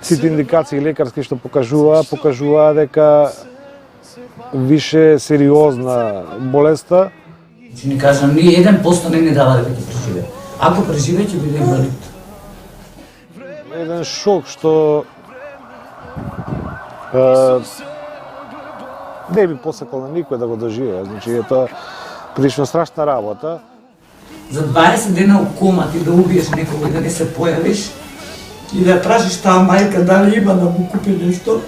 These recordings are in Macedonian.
Сите индикации лекарски што покажуваа дека више сериозна болеста. Че ни кажа, ни 1% не дава дека ќе преживее. Ако преживее, ќе биде инвалид. Еден шок што не би посакал на никој да го доживее. Значи е тоа прилично страшна работа. За 20 дена у кома ти да убиеш некој да не се појавиш и да прашиш таа мајка дали има да му купи нешто,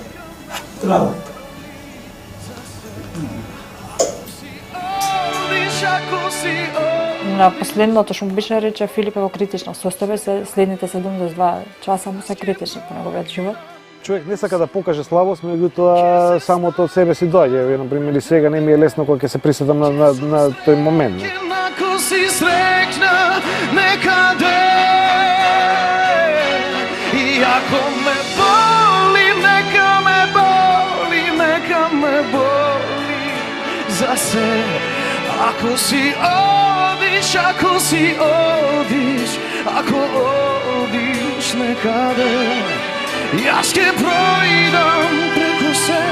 работа. На последното што му беше рече Филип е во критична состојба, следните 72 часа му се критични по неговиот живот. Човек не сака да покаже слабост, меѓутоа самото од себе си доаѓа. Например, и сега не ми е лесно кога ќе се присетам на тој момент. Ако си срекна некаде и ако ме боли, нека ме боли за се. Ако си одиш, ако одиш некаде, јас ќе пројдам преку се,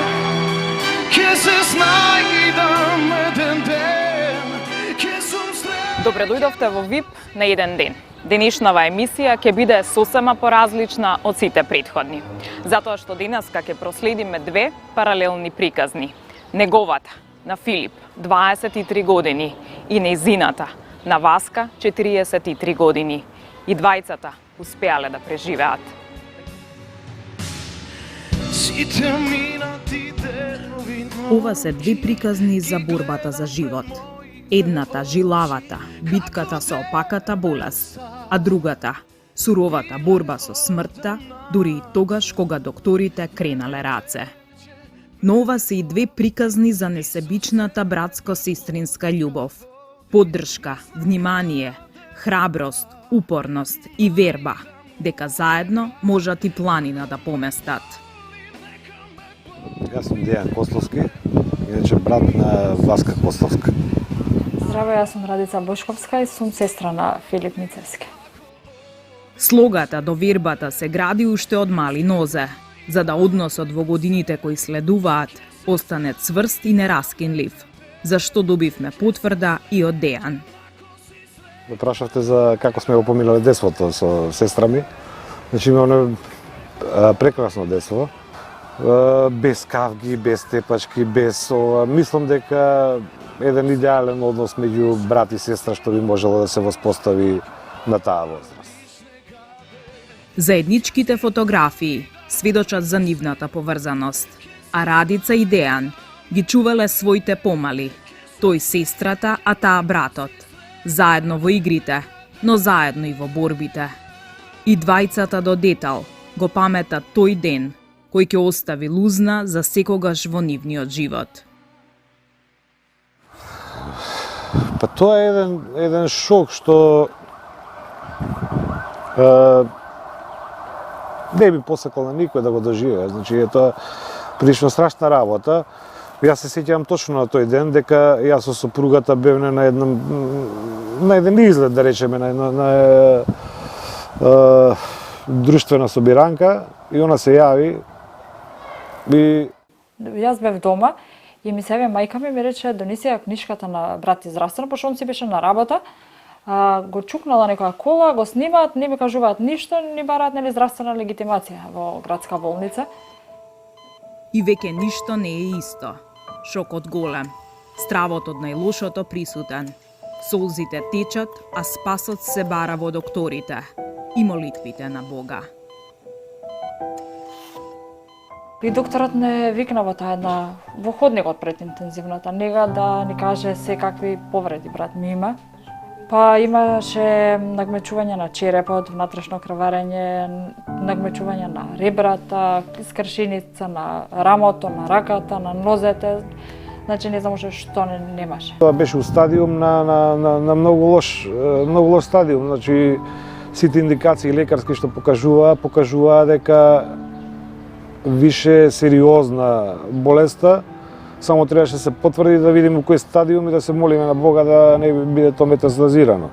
ќе се снајдам еден ден, ќе сум сред... Добре дојдовте во VIP на еден ден. Денешнава емисија ќе биде сосема поразлична од сите претходни. Затоа што денеска ќе проследиме две паралелни приказни. Неговата, на Филип, 23 години, и нејзината, на Васка, 43 години. И двајцата успеале да преживеат. Ова се две приказни за борбата за живот. Едната, жилавата, битката со опаката болест, а другата, суровата борба со смртта, дури и тогаш кога докторите кренале раце. Но ова се и две приказни за несебичната братско-сестринска љубов. Поддршка, внимание, храброст, упорност и верба, дека заедно можат и планина да поместат. Јас сум Дејан Костовски, иначе брат на Васка Костовска. Здраво, јас сум Радица Бошковска и сум сестра на Филип Мицевски. Слогата до вербата се гради уште од мали нозе, за да односот во годините кои следуваат остане цврст и нераскинлив, за што добивме потврда и од Дејан. Ме прашавте за како сме го поминале детството со сестра ми. Значи имаме прекрасно детство. Без кавги, без тепачки, без ова. Мислам дека еден идеален однос меѓу брат и сестра што би можело да се воспостави на таа возраст. Заедничките фотографии сведочат за нивната поврзаност, а Радица и Дејан ги чувале своите помали, тој сестрата, а таа братот. Заедно во игрите, но заедно и во борбите. И двајцата до детал го паметат тој ден, кој ќе остави лузна за секогаш во нивниот живот. Па тоа е еден шок што не би посакал на никој да го доживее. Значи е тоа прилично страшна работа. Јас се сеќавам точно на тој ден дека јас со сопругата бевме на еден излет, да речеме, на друштвена собиранка и она се јави и Јас бев дома и ми се јави мајка ми рече донеси ја книшката на брат и здравствено, пошто он си беше на работа. Го чукнала некоја кола, го снимаат, не ми кажуваат ништо, ни бараат нели здравствена легитимација во градска болница. И веќе ништо не е исто. Шокот голем, стравот од најлошото присутен. Солзите течат, а спасот се бара во докторите и молитвите на Бога. И докторот не викна во таа во ходникот пред интензивната нега да ни каже секакви повреди брат ми има. Па имаше нагмечување на черепот, внатрешно крварење, нагмечување на ребрата, скршеница на рамото, на раката, на нозете. Значи не знам уште што немаше. Тоа беше у стадиум на многу лош стадиум. Значи сите индикации лекарски што покажуваа дека више сериозна болеста. Само требаше да се потврди да видиме кој стадиум и да се молиме на Бога да не биде тоа метастазирано.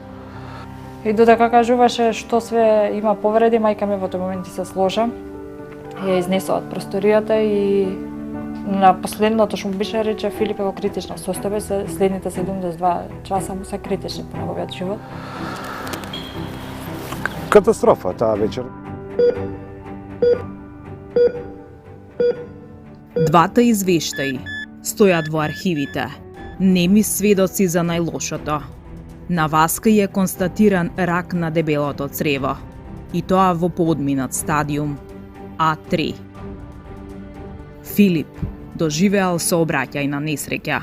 И додека кажуваше што све има повреди, мајка ми во тој момент се сложа ја изнесува од просторијата и на последното што му беше рече Филип е во критична состојба, следните 72 часа му се критични по неговиот живот. Катастрофа таа вечер. Двата извештаи стојат во архивите, неми сведоци за најлошото. На Васка е констатиран рак на дебелото црево, и тоа во подминат стадиум А3. Филип доживеал сообраќајна несреќа.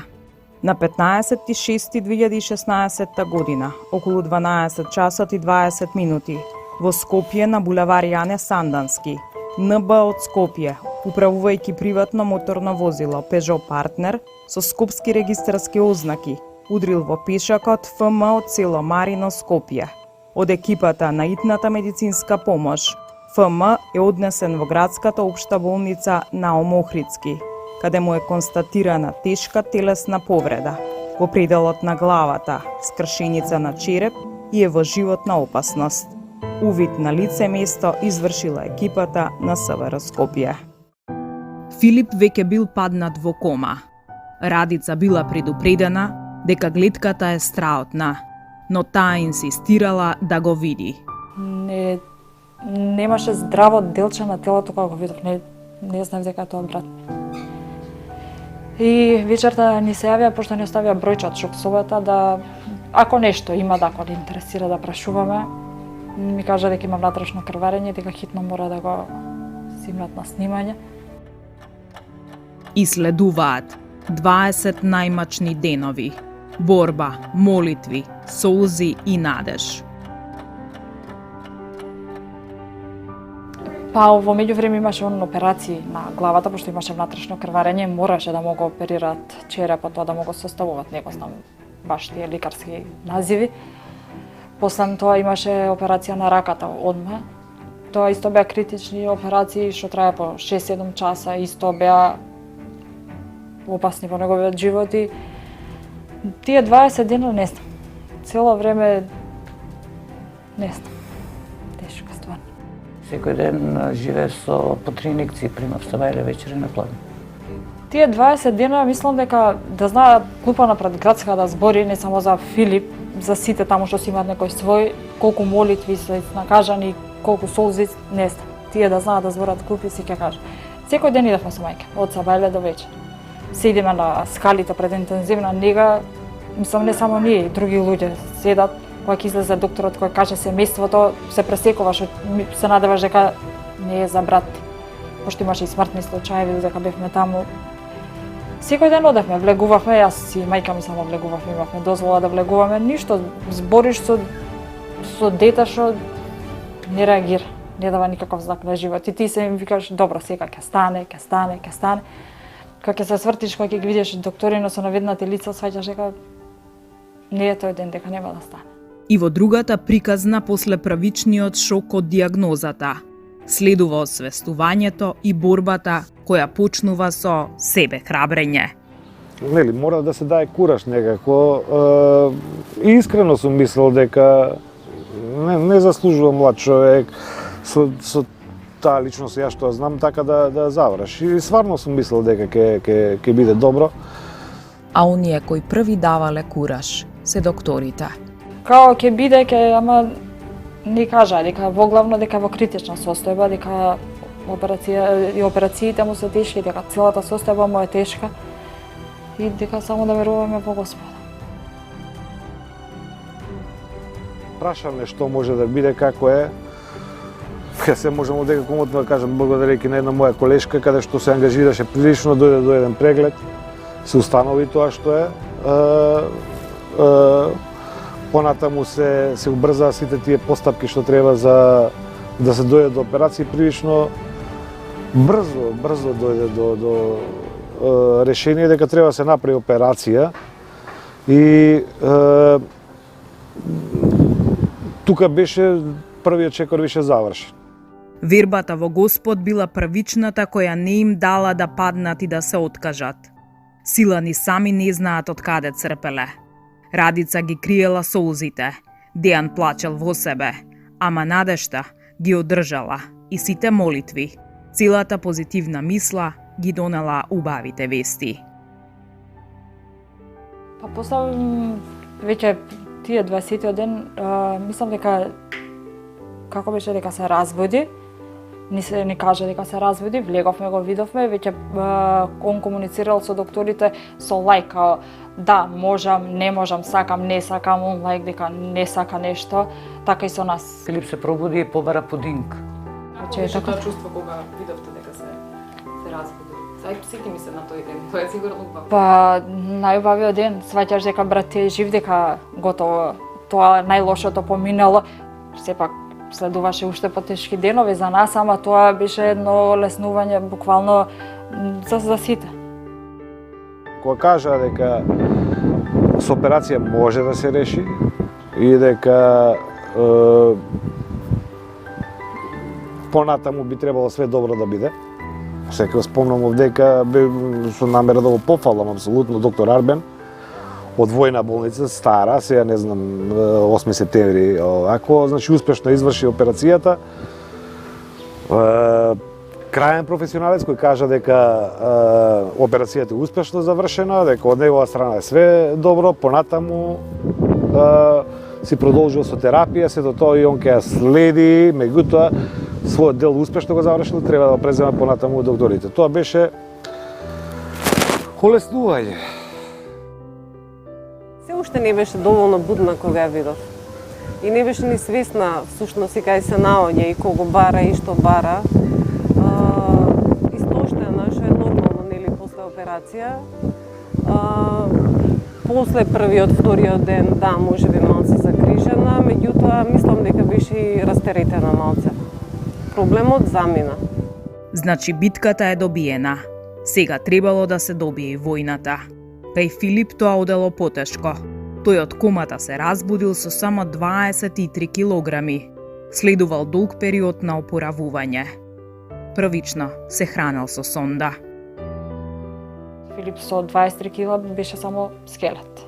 На 15.6.2016 година, околу 12 часот и 20 минути, во Скопје на булевар Јане Сандански, НБ од Скопје, управувајќи приватно моторно возило Peugeot Partner со скопски регистарски ознаки, удрил во пешакот ФМ од село Марино, Скопје. Од екипата на итната медицинска помош, ФМ е однесен во градската општа болница Наум Охридски, каде му е констатирана тешка телесна повреда во пределот на главата, скршеница на череп и е во животна опасност. Увид на лице место извршила екипата на СВР Скопје. Филип веќе бил паднат во кома. Радица била предупредена дека глетката е страотна, но таа инсистирала да го види. Немаше здраво делче на телото кога го видов. Не знам дека тоа брат. И вечерта ни се јавија, пошто ни оставија бројче од шок-собата, да ако нешто има да го интересира да прашуваме, ми кажа дека има внатрешно крварење, дека хитно мора да го симнат на снимање. И следуваат 20 најмачни денови. Борба, молитви, солзи и надеж. Па во меѓувреме имаше операции на главата, пошто имаше внатрешно крварење, мораше да му го оперираат черепот, да му го составуваат, не го знам баш тие лекарски називи. После тоа имаше операција на раката одма. Тоа исто беа критични операции што трае по 6-7 часа, исто беа опасни во неговиот живот и тие 20 дена не знам. Цело време не знам. Тешко стварно. Секој ден живее со по 3 инекции, примав саба или вечер на пладне. Тие 20 дена мислам дека да знаат клупа напред градска да збори не само за Филип, за сите таму што си имаат некој свој, колку молитви се накажани, колку солзи, не знам. Тие да знаат да зборат клупи си ќе кажа. Секој ден идевме со мајка, од саба до вечер. Седиме на скалите пред интензивна нега, мислам не само ние, и други луѓе седат. Кога ќе излезе докторот кој каже семејството, се пресекуваш, се надеваш дека не е за брат. Пошто имаше и смртни случаи, дека бевме таму. Секој ден одевме, влегувавме, јас и мајка ми само влегувавме, имавме дозвола да влегуваме, ништо, збориш со дете што не реагира, не дава никаков знак на живот. И ти се им викаш, добро, сега ќе стане. Кога ќе се свртиш, кога ќе ги видиш докторино со наведнати лица, сваќаш дека не е тој ден, дека нема да стане. И во другата приказна после првичниот шок од диагнозата, следува освестувањето и борбата која почнува со себе храбрење. Нели, мора да се даде кураж некако. Искрено сум мислел дека не заслужува млад човек со таа личност ја што знам така да заврши. И стварно сум мислел дека ќе биде добро. А оние кои први давале кураж се докторите. Као ќе биде, ама не кажа дека воглавно дека во критична состојба, дека операциите му се тешки, дека целата состојба му е тешка и дека само да веруваме во Господа. Прашаме што може да биде, како е. Се можемо дека комотно да кажам благодарејќи на една моја колешка каде што се ангажираше прилично, дојде до еден преглед, се установи тоа што е. Понатаму се убрзаа сите тие постапки што треба за да се дојде до операција, прилично брзо дојде до решение дека треба да се направи операција и тука беше првиот чекор беше завршен. Вербата во Господ била првичната која не им дала да паднат и да се откажат. Силани сами не знаат од каде црпеле. Радица ги криела солзите, Дејан плачел во себе, ама надежта ги одржала и сите молитви Целата позитивна мисла ги донела убавите вести. Па после веќе тие 20 ден, мислам дека како беше дека се разводи. Ни кажа дека се разводи, влеговме, го видовме, веќе он комуницирал со докторите со лајка, да, можам, не можам, сакам, не сакам, он лајк дека не сака нешто, така и со нас. Филип се пробуди и побара пудинг. Како беше тоа чувство кога видовте дека се разводи? Сај сети ми се на тој ден, тоа е сигурно убаво. Па, најубавиот ден, сваќаш дека брат ти е жив, дека готово, тоа најлошото поминало, сепак следуваше уште потешки денови за нас, ама тоа беше едно леснување буквално за сите. Кога кажа дека со операција може да се реши и дека понатаму би требало све добро да биде. Секој спомнам дека со намера да го пофалам апсолутно доктор Арбен од војна болница, стара, сега не знам, 8 септември, ако, значи, успешно изврши операцијата. Крајен професионалец кој кажа дека операцијата е успешно завршена, дека од негова страна е све добро, понатаму си продолжува со терапија, сето тоа и он ќе следи, меѓутоа својот дел успешно го завршил, треба да презема понатаму докторите. Тоа беше олеснување. Се уште не беше доволно будна кога ја видов. И не беше ни свесна всушност и кај се наоѓа и кого бара и што бара. Истоштена, што е нормално, нели, после операција. После првиот, вториот ден, да, може би малце загрижена, меѓутоа мислам дека беше и растеретена малце. Проблемот замина. Значи битката е добиена. Сега требало да се добие и војната. Кај Филип тоа одело потешко. Тој од комата се разбудил со само 23 килограми. Следувал долг период на опоравување. Првично се хранел со сонда. Филип со 23 кила беше само скелет.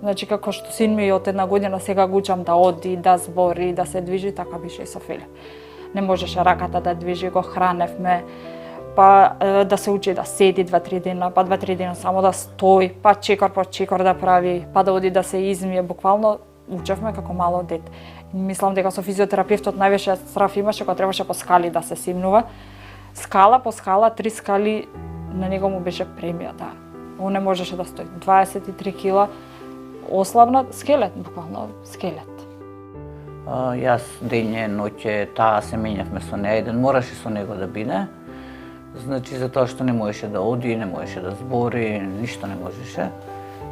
Значи, како што син ми од 1 година сега го учам да оди, да збори, да се движи, така беше и со Филип. Не можеше раката да движи, го храневме, па да се учи да седи 2-3 дена, па 2-3 дена само да стои, па чекор по чекор да прави, па да оди да се измие. Буквално учевме како мало дете. Мислам дека со физиотерапевтот највеќе страв имаше кога требаше по скали да се симнува. Скала по скала, 3 скали, на него му беше премијата. Он не можеше да стои. 23 кила, ослабна, скелет, буквално скелет. Јас дење, ноќе, таа се менјавме со неја, еден мораше со него да биде. Значи, затоа што не можеше да оди, не можеше да збори, ништо не можеше.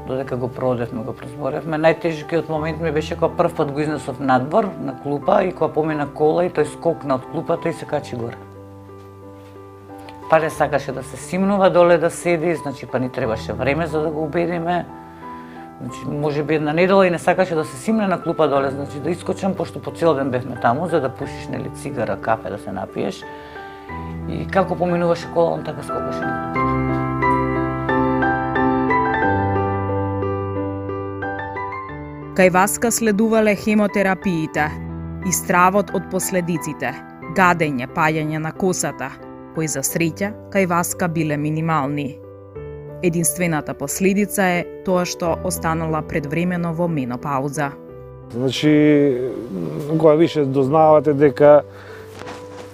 Додека го продевме, го прозборевме. Најтежкиот момент ми беше кога прв пат го изнесов надвор, на клупа, и кога помина кола и тој скокна од клупата и се качи горе. Па не сакаше да се симнува доле да седи, значи па ни требаше време за да го убедиме. Значи, може би 1 недела и не сакаше да се симне на клупа доле, значи да искочам, пошто по цел ден бевме таму, за да пушиш, нели, цигара, кафе, да се напиеш. И како поминуваше кола, он така скокаше на клупа. Кај Васка следувале хемотерапиите и стравот од последиците, гадење, паѓање на косата, кои за среќа кај Васка биле минимални. Единствената последица е тоа што останала предвремено во менопауза. Значи, кога више дознавате дека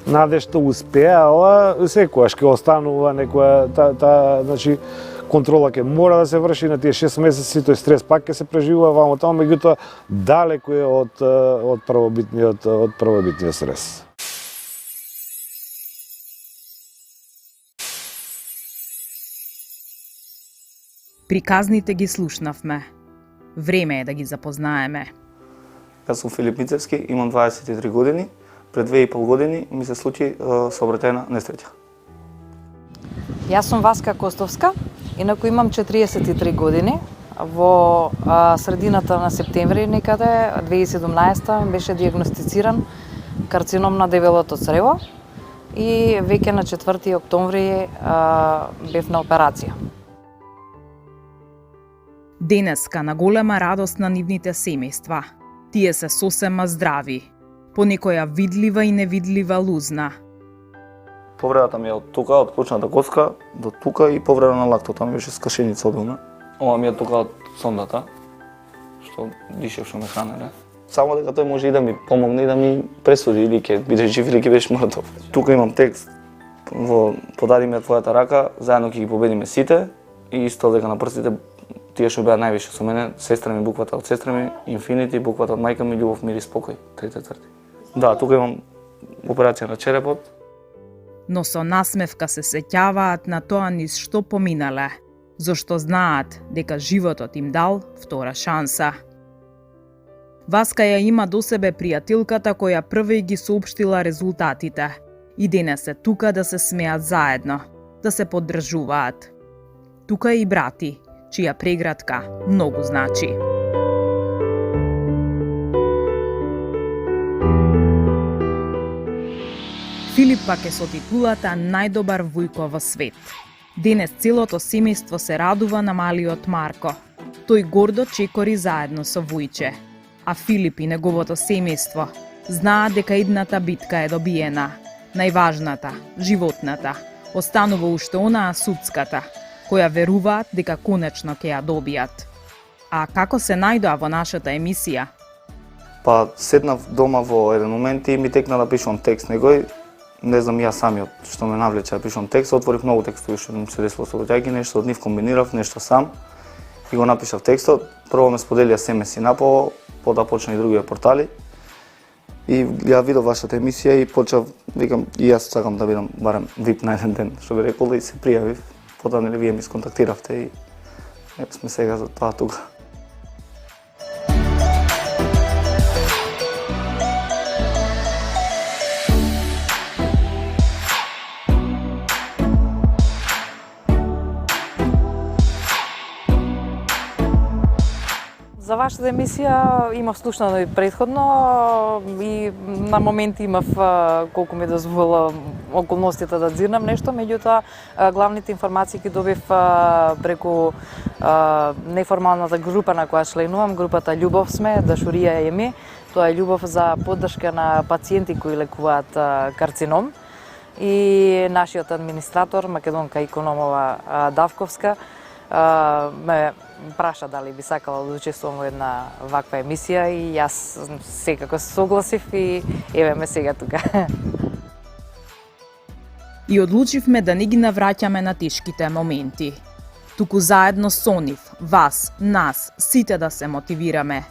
надешто успеала, секогаш ќе останува некоја значи контрола ќе мора да се врши на тие 6 месеци, тој стрес пак ќе се преживува вамо таму, меѓутоа далеку е од првобитниот стрес. Приказните ги слушнавме. Време е да ги запознаеме. Јас сум Филип Мицевски, имам 23 години. Пред 2,5 години ми се случи сообраќајна несреќа. Јас сум Васка Костовска, инаку имам 43 години. Во средината на септември некаде 2017 беше диагностициран карцином на дебелото црево и веќе на 4 октомври бев на операција. Денеска на голема радост на нивните семејства. Тие се сосема здрави, по некоја видлива и невидлива лузна. Повредата ми е од тука, од клучната коцка до тука и повреда на лактото, ми беше скашеница обилна. Ова ми е тука од сондата, што дишевшо ме хранеле. Само дека тој може и да ми помогне и да ми пресуди или ќе биде жив или ќе бидеш мртов. Тука имам текст во "Подари ми твојата рака, заедно ќе ги победиме сите" и исто дека на прстите тие што беа највише со мене, сестра ми, буквата од сестра ми, Infinity, буквата од мајка ми, љубов, мир и спокој, трите црти. Да, тука имам операција на черепот. Но со насмевка се сеќаваат на тоа низ што поминале, зашто знаат дека животот им дал втора шанса. Васка ја има до себе пријателката која прва ги соопштила резултатите и денес е тука да се смеат заедно, да се поддржуваат. Тука е и брати, чија прегратка многу значи. Филип пак е со титулата најдобар војко во свет. Денес целото семејство се радува на малиот Марко. Тој гордо чекори заедно со Војче. А Филип и неговото семејство знаат дека едната битка е добиена. Најважната, животната, останува уште онаа судската, која веруваат дека конечно ќе ја добијат. А како се најдоа во нашата емисија? Па седнав дома во еден момент и ми текна да пишувам текст негој. Не знам ја самиот што ме навлече да пишувам текст, отворив многу текстови што ми се десло со луѓе, нешто од нив комбинирав, нешто сам и го напишав текстот. Прво ме споделија СМС и Напо, потоа почна и другиве портали. И ја видов вашата емисија и почав, викам, и јас сакам да бидам барем VIP на еден ден, што би рекол, и се пријавив. Потоа нели вие ми сконтактиравте и сме сега за тоа тука. За вашата емисија имав слушнано и предходно и на моменти имав колку ми дозвола околностите да дзирнам нешто, меѓутоа главните информации ги добив преку неформалната група на која членувам, групата Љубов сме, Дашурија ЕМИ. Тоа е љубов за поддршка на пациенти кои лекуваат карцином. И нашиот администратор Македонка Икономова Давковска ме праша дали би сакала да учествувам во една ваква емисија и јас секако се согласив и еве ме сега тука. И одлучивме да не ги навраќаме на тешките моменти. Туку заедно со нив, вас, нас, сите да се мотивираме.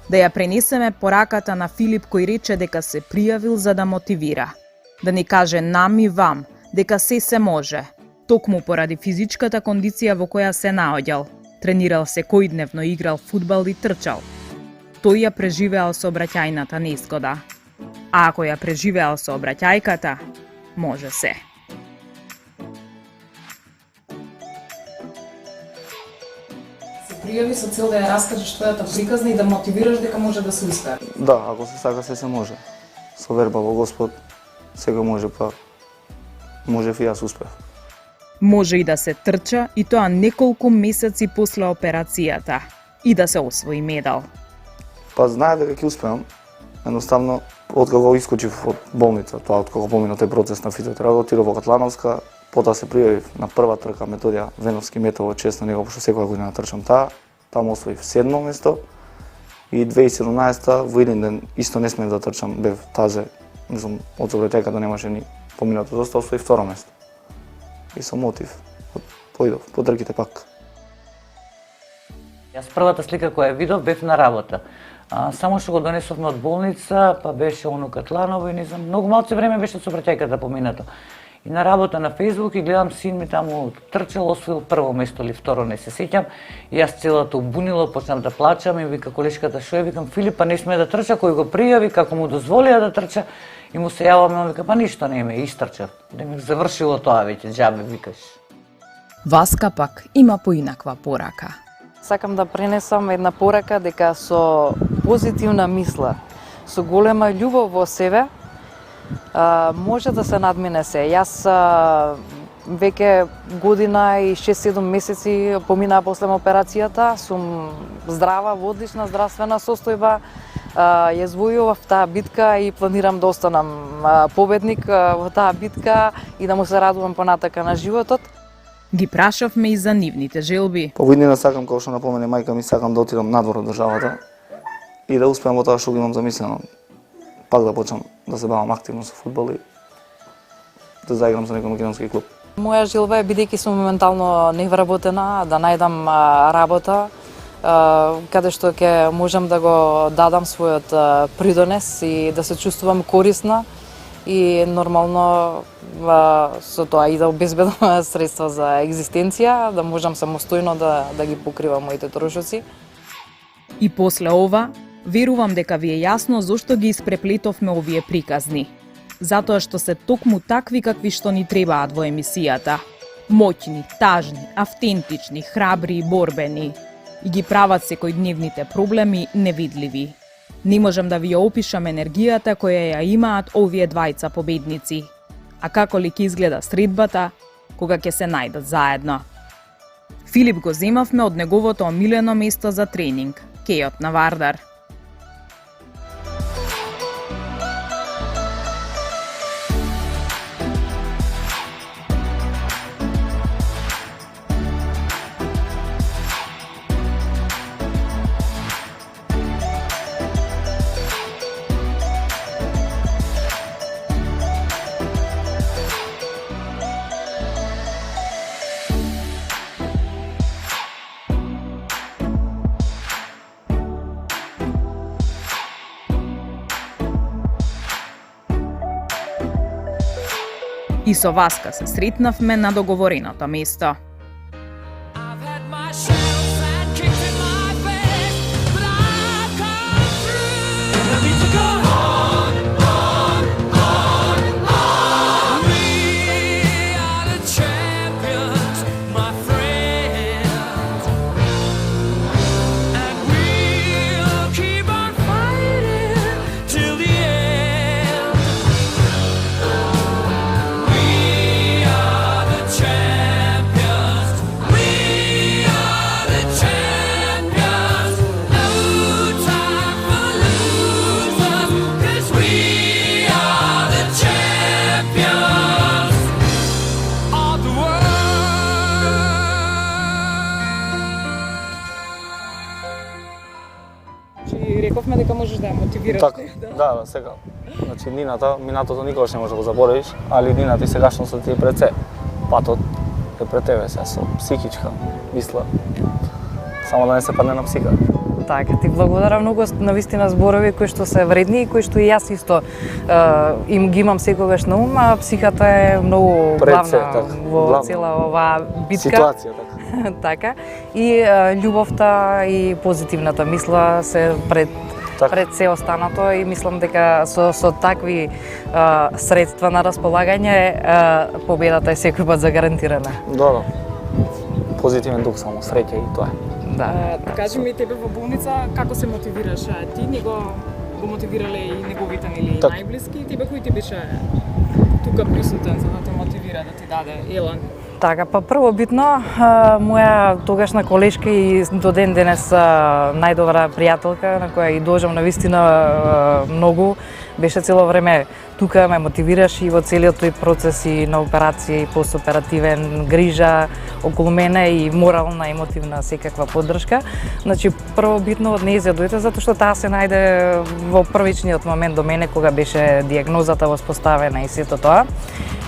Да ја пренесеме пораката на Филип кој рече дека се пријавил за да мотивира. Да ни каже нам и вам дека се може. Токму поради физичката кондиција во која се наоѓал. Тренирал секојдневно, играл фудбал и трчал. Тој ја преживеал сообраќајната несгода. А ако ја преживеал сообраќајката, може се. Се пријави со цел да ја раскажеш твојата приказна и да мотивираш дека може да се успее. Да, ако се сака се може. Со верба во Господ сега може, па можев и јас успеав. Може и да се трча и тоа неколку месеци после операцијата и да се освои медал. Па знае дека ќе успеам. Едноставно, откако искочив од болница, тоа откако помина тој процес на физиотерапија, отидов во Катлановска, потоа се пријавив на прва трка Методија Веновски метал во чест на него, пошто секоја година трчам таа. Таму освоив 7-но место и 2017 во еден ден исто не смеев да трчам, бев тазе, мислам, од сообраќајката немаше ни поминато доста, освоив 2-ро место. И со мотив, поидов, по трките пак. Јас првата слика која ја видов бев на работа. Само што го донесовме од болница, па беше оно Катланово и не знам, многу малце време беше сообраќајката поминато. И на работа на Фејсбук и гледам син ми таму трчал, освоил прво место или второ, не се сеќам. И јас целото убунило, почнав да плачам и вика колешката што е, викам Филипа не сме да трча, кој го пријави, како му дозволија да трча. И му се јаваме, он вика па ништо не ме, истрчав. Да ми завршило тоа веќе, џабе викаш. Васка пак има поинаква порака. Сакам да пренесам една порака дека со позитивна мисла, со голема љубов во себе, може да се надмине се. Јас веќе година и 6-7 месеци поминаа после операцијата, сум здрава, во одлична здравствена состојба, Ја извојував таа битка и планирам да останам победник во таа битка и да му се радувам понатака на животот. Ги прашавме и за нивните желби. По виднина сакам, како што напомene мајка ми, сакам да отидам надвор од државата и да успеам во тоа што го имам замислено. Пак да почнам да се бавам активно со фудбал и да заиграм за некој македонски клуб. Моја желба е, бидејќи сум моментално невработена, да најдам работа каде што ќе можам да го дадам својот придонес и да се чувствувам корисна и нормално со тоа и да обезбедам средства за екзистенција, да можам самостојно да ги покривам моите трошоци. И после ова, верувам дека ви е јасно зошто ги испреплетовме овие приказни. Затоа што се токму такви какви што ни требаат во емисијата. Моќни, тажни, автентични, храбри и борбени. И ги прават секојдневните проблеми невидливи. Не можам да ви ја опишам енергијата која ја имаат овие двајца победници. А како ли ќе изгледа средбата, кога ќе се најдат заедно? Филип го земавме од неговото омилено место за тренинг, кејот на Вардар. И со Васка се сретнавме на договореното место. Рековме дека можеш да ја мотивираш. Така, да, сега. Значи нината, минатото никогаш не можеш да го заборавиш, али нината и сегашноста ти е пред се. Патот е пред тебе се со психичка мисла. Само да не се падне на психика. Така, ти благодарам многу на вистина зборови кои што се вредни и кои што и јас исто им ги имам секогаш на ум, а психата е многу главна во цела оваа битка. Ситуација, така. Така. И љубовта и позитивната мисла се пред се останато и мислам дека со такви средства на располагање победата е секој пат загарантирана. Да. Позитивен дух само, среќа и тоа. Да. Кажи ми тебе во болница како се мотивираш? Ти него го мотивирале и неговите нели најблиски, тебе кој ти беше тука присутен за да те мотивира, да ти даде елан? Така, па прво битно, моја тогашна колешка и до ден денес најдобра пријателка, на која и дожам навистина многу, беше цело време тука, ме мотивираш и во целиот тој процес и на операција и постоперативен грижа околу мене и морална, емотивна секаква поддршка. Значи, прво битно од нејзе дојде затоа што таа се најде во првичниот момент до мене кога беше дијагнозата воспоставена и сето тоа.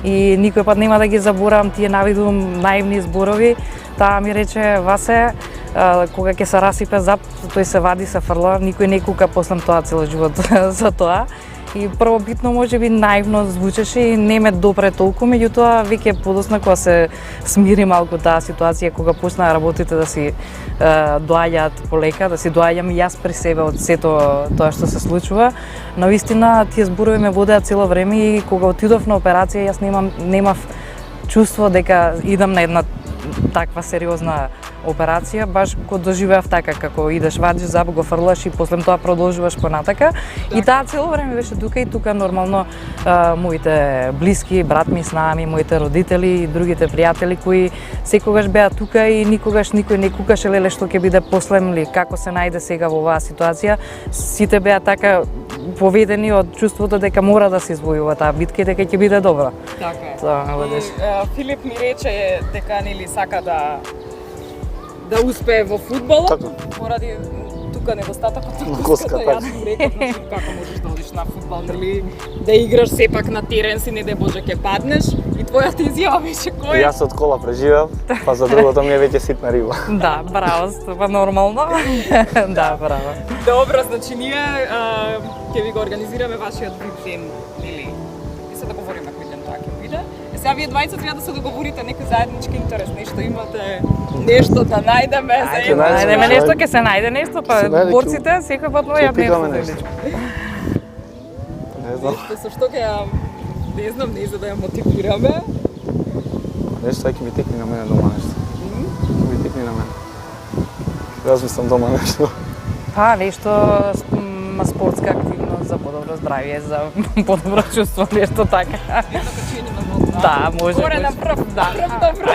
И никој пат нема да ги заборавам тие навидум наивни зборови. Таа ми рече: Васе, кога ќе се расипе зап, тој се вади, се фрла, никој не кука после тоа цел живот за тоа. И првобитно можеби наивно звучеше и не ме допре толку, меѓутоа веќе подосна кога се смири малку таа ситуација, кога почнаа работите да си доаѓаат полека, да си доаѓам и јас при себе од сето тоа што се случува. Навистина тие зборови ме водеа цело време и кога отидов на операција јас немав чувство дека идам на една таква сериозна операција, баш го доживеав така како идеш вадиш заб, го фрлаш и после тоа продолжуваш понатака. И таа цело време беше тука и тука нормално моите блиски, брат ми с нами, моите родители и другите пријатели кои секогаш беа тука и никогаш никој не кукаше леле што ќе биде после, како се најде сега во оваа ситуација. Сите беа така поведени од чувството дека мора да се извојува таа битка и дека ќе биде добро. Така е. Тоа беше. Филип ми рече дека нели сака да успее во фудбалот, поради тука недостатокот на коската. Јас му реков, како можеш да одиш на фудбал, нели да играш сепак на терен си, не де Боже ќе паднеш, и твојата изјава беше која? Јас од кола преживев, па за другото ми е веќе ситна риба. Да, браво, тоа нормално. Да, браво. Добро, значи ние ќе ви го организираме вашиот ден, нели? И се договориме кој ден тоа ќе биде. Сега вие двајца треба да се договорите некој заеднички интерес, нешто имате, нешто да најдеме за најдеме нешто, ќе се најде нешто, па борците секој пат мојат нешто. Не знам. Нешто со што ќе не знам, не за да ја мотивираме. Нешто ќе ми текне на мене дома нешто. Ќе ми текне на мене. Размислам дома нешто. Па нешто спортска активност за подобро здравје, за подобро чувство, нешто така. Да, може. Горе на прв, да. Добро.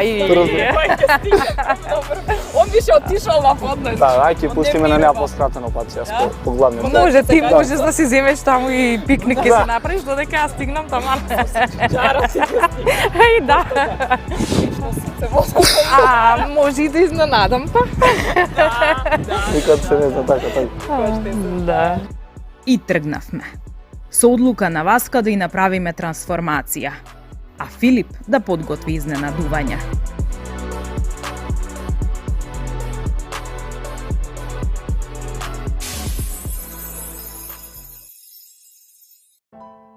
Он беше отишол на водно. Да, ајде пустиме на неа поскратено пат, јас поглавнем. Може, ти можеш да си земеш таму и пикник ќе се направиш, додека јас стигнам таму. Джара си ќе стигнеш. Еј, да. Може и да изненадам, па. Никад се не зна така. Да. И тргнавме. Со одлука на Васка да и направиме трансформација, а Филип да подготви изненадување.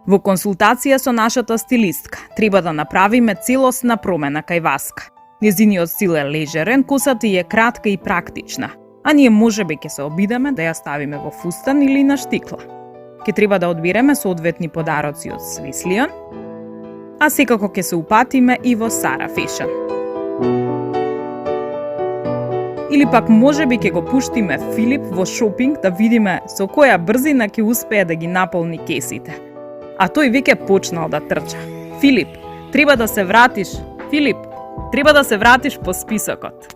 Во консултација со нашата стилистка треба да направиме целосна промена кај Васка. Незиниот стил е лежерен, косата е кратка и практична, а ние можеби ќе се обидеме да ја ставиме во фустан или на штикла. Ке треба да одбереме соодветни подароци од Swiss Lion, а секако ќе се упатиме и во Sara Fashion. Или пак можеби ќе го пуштиме Филип во шопинг да видиме со која брзина ќе успее да ги наполни кесите. А тој веќе почнал да трча. Филип, треба да се вратиш. Филип, треба да се вратиш по списокот.